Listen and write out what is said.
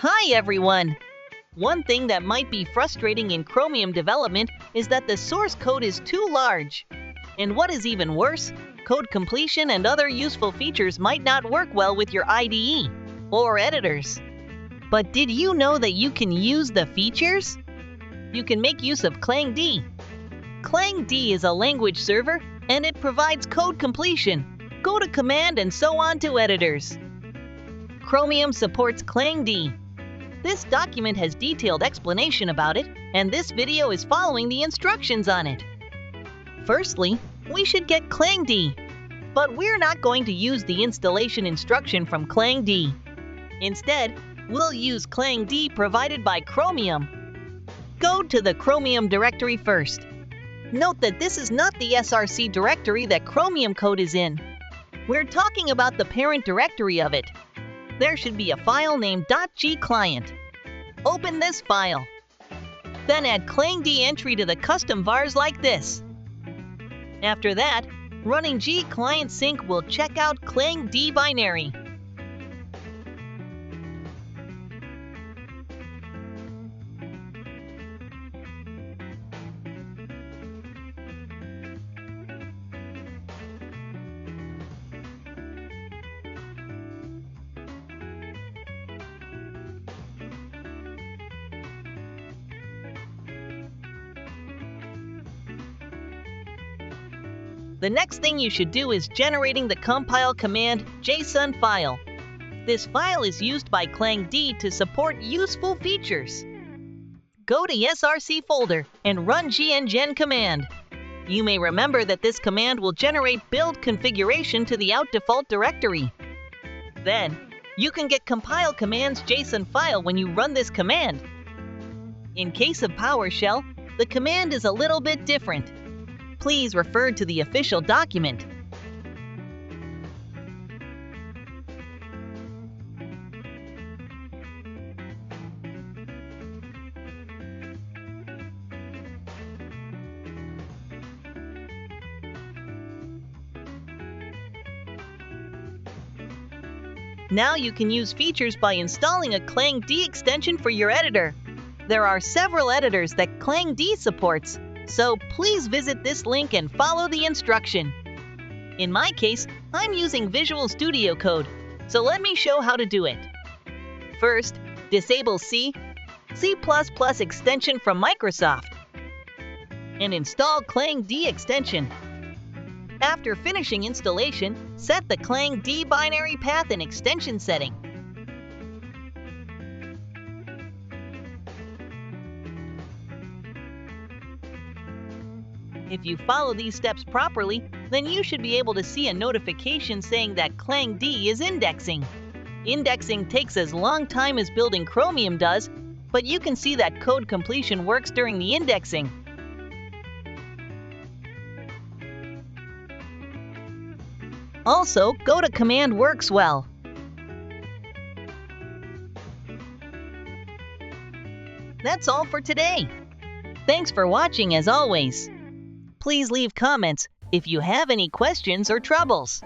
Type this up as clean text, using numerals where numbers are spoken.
Hi everyone! One thing that might be frustrating in Chromium development is that the source code is too large. And what is even worse, code completion and other useful features might not work well with your IDE or editors. But did you know that you can use the features? You can make use of Clangd. Clangd is a language server, and it provides code completion, go to command, and so on to editors. Chromium supports Clangd. This document has detailed explanation about it, and this video is following the instructions on it. Firstly, we should get Clangd, but we're not going to use the installation instruction from Clangd. Instead, we'll use Clangd provided by Chromium. Go to the Chromium directory first. Note that this is not the src directory that Chromium code is in. We're talking about the parent directory of it. There should be a file named .gclient. Open this file. Then add Clangd entry to the custom vars like this. After that, running gclient sync will check out Clangd binary. The next thing you should do is generating the compile command JSON file. This file is used by Clangd to support useful features. Go to src folder and run gngen command. You may remember that this command will generate build configuration to the out default directory. Then, you can get compile command's JSON file when you run this command. In case of PowerShell, the command is a little bit different. Please refer to the official document. Now you can use features by installing a Clangd extension for your editor. There are several editors that Clangd supports, so please visit this link and follow the instruction. In my case, I'm using Visual Studio Code, so let me show how to do it. First, disable C++ extension from Microsoft, and install Clangd extension. After finishing installation, set the Clangd binary path and extension setting. If you follow these steps properly, then you should be able to see a notification saying that Clangd is indexing. Indexing takes as long time as building Chromium does, but you can see that code completion works during the indexing. Also, go to command works well. That's all for today. Thanks for watching as always. Please leave comments if you have any questions or troubles.